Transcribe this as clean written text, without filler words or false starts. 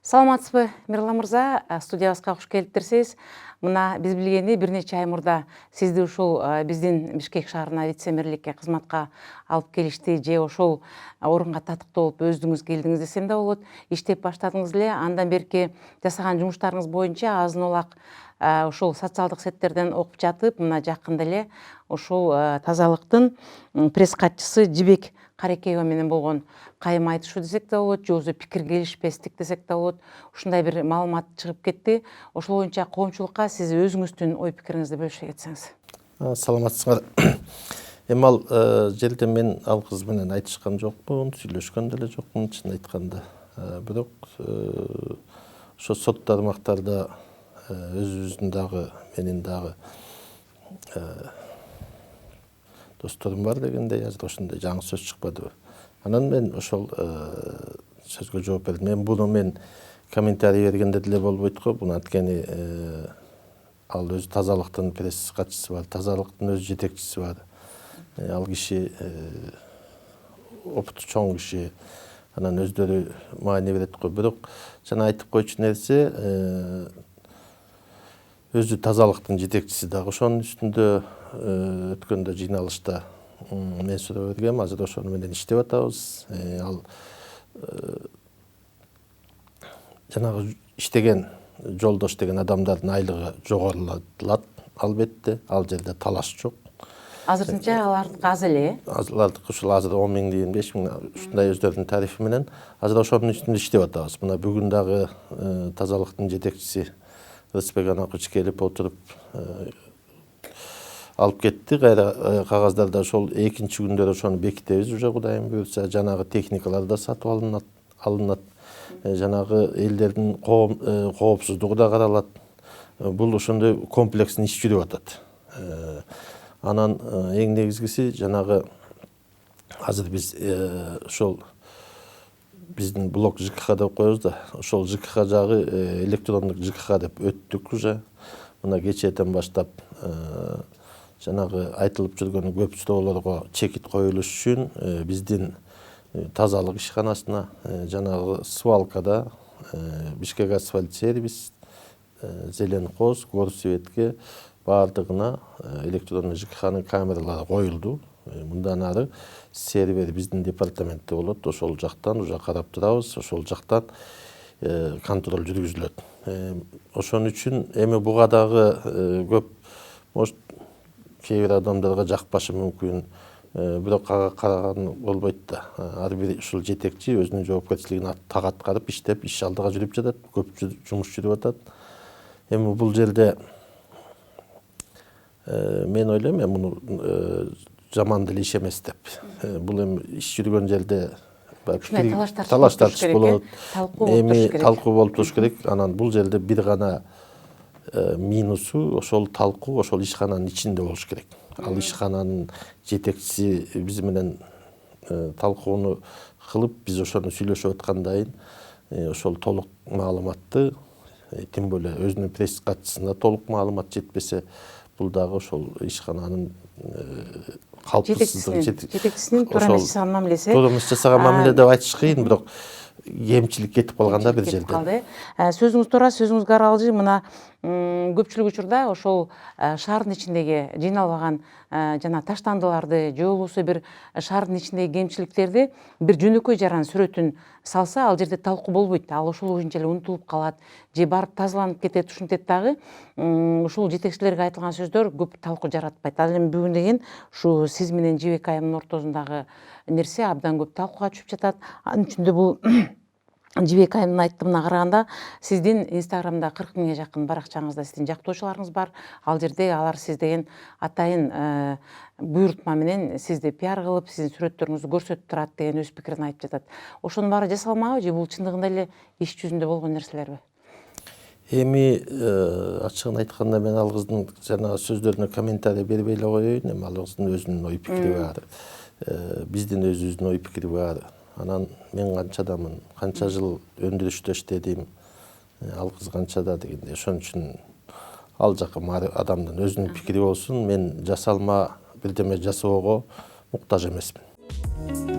Саламатсызбы, Мирлан мырза, студиябызга кош келиптирсиз. Мына биз билгендей бир нече ай мурда сизди ушул биздин Бишкек шаарына вице-мэрликке кызматка алып келишти, же ошол орунга татыктуу болуп өзүңүз келдиңиз десем да болот. Иштеп баштадыңыз эле, андан берки жасаган жумуштарыңыз боюнча азын улак ошол социалдык сеттерден окуп жатып, мына жакында эле ошол тазалыктын пресс катчысы Жибек Карекеева менен болгон кайым айтышуу десек да болот, же болбосо пикир келишпестик десек да болот. Ушундай бир маалымат чыгып кетти. Ошол боюнча коомчулукка сиз өзүңүздүн ой пикириңизди бөлүшө кетсеңиз. Саламатсыңар. Эми ал жерде мен ал кыз менен айтышкан жокмун, сүйлөшкөн деле жокмун, чын айтканда. Бирок ошо сот тармактарда өзүбүздүн дагы, менин дагы досторум бар дегендей, азыр ошондой жаңы сөз чыкпадыбы. Анан мен ошол сөзгө жооп бердим. Мен комментарий бергенде деле болбойт го. Буну анткени ал өзү тазалыктын пресс катчысы бар, тазалыктын өз жетекчиси бар. Ал киши опыту чоң киши. Анан өздөрү маани берет го. Бирок жана айтып койчу нерсе, өзү тазалыктын жетекчиси дагы ошонун үстүндө өткөндө жыйналышта мен суроо бергем, азыр ошону менен иштеп атабыз. Ал жанагы иштеген жолдош деген адамдардын айлыгы жогорулат албетте, ал жерде талаш жок. Азырынча алардыкы аз эле. Алардыкы ушул азыр 10 000 дейм, 5 000 ушундай өздөрүнүн тарифи менен азыр ошонун үстүндө иштеп атабыз. Мына бүгүн дагы тазалыктын жетекчиси Рысбек Анакуч келип отуруп алып кетти. Кайра кагаздарда ошол экинчи күндөрү ошону бекитебиз. Уже Кудайым буйрса, жанагы техникалар да сатып алынат. Жанагы элдердин коопсуздугу да каралат. Бул ошондой комплекстин иш жүрүп атат. Анан эң негизгиси жанагы азыр биз ошол биздин блок ЖКХ деп коебуз да, ошол ЖКХ жагы электрондук ЖКХ деп өттүк уже. Мына кечээден баштап жанагы айтылып жүргөн көп суроолорго чекит коюлуш үчүн биздин тазалык ишканасына, жанагы свалкада Бишкек асфальт сервис, Зеленкоз, Горсветке баардыгына электрондук ЖКХнын камералары коюлду. Мындан ары сервер биздин департаментте болот. Ошол жактан уже карап турабыз, ошол жактан контроль жүргүзүлөт. Ошон үчүн эми буга дагы көп может кээ бир адамдарга жакпашы мүмкүн. Бирок караган болбойт да. Ар бир ушул жетекчи өзүнүн жоопкерчилигин так аткарып иштеп, иш алдыга жүрүп жатат, көп жумуш жүрүп атат. Эми бул жерде мен ойлойм, муну жаман деле иш эмес деп. Бул эми иш жүргөн жерде талаш тартыш болот. Эми талкуу болуп туруш керек. Анан бул жерде бир гана минусу ошол талкуу ошол ишкананын ичинде болуш керек. Ал ишкананын жетекчиси биз менен талкууну кылып, биз ошону сүйлөшүп аткандайын ошол толук маалыматты, тем более өзүнүн пресс катчысына толук маалымат жетпесе, бул дагы ошол ишкананын калпсыздыгы, жетекчисинин туура эмес жасаган мамилеси. Туура эмес жасаган мамиле деп айтыш кыйын, бирок кемчилик кетип калганда бир жерде. Сөзүңүз туура, сөзүңүзгө аралжы. Мына көпчүлүк учурда ошол шаардын ичиндеги жыйналбаган жана таштандыларды же болбосо бир шаардын ичиндеги кемчиликтерди бир жөнөкөй жаран сүрөтүн салса, ал жерде талкуу болбойт. Ал ошол боюнча эле унутулуп калат, же барып тазаланып кетет, ушинтет дагы. Ушул жетекчилерге айтылган сөздөр көп талкуу жаратпайт. Ал эми бүгүн деген ушу сиз менен Жибек айымдын ортосундагы нерсе абдан көп талкууга түшүп жатат. Анын үчүндө бул Жибек айымдын айтымына караганда, сиздин Инстаграмда 40 000ге жакын баракчаңызда сиздин жактоочуларыңыз бар. Ал жерде алар сиз деген атайын буйрутма менен сизди пиар кылып, сиздин сүрөттөрүңүздү көрсөтүп турат деген өз пикирин айтып жатат. Ошонун баары жасалмабы же бул чындыгында эле иш жүзүндө болгон нерселерби? Эми ачыгын айтканда мен ал кыздын жанагы сөздөрүнө комментарий бербей эле коеюн. Эми ал кыздын өзүнүн ой пикири бар. Биздин өзүбүздүн ой пикири бар. Анан мен канчадамын, канча жыл өндүрүштө иштедим, ал кыз канчада дегенде. Ошон үчүн ал жака адамдын өзүнүн пикири болсун. Мен жасалма бирдеме жасоого муктаж эмесмин.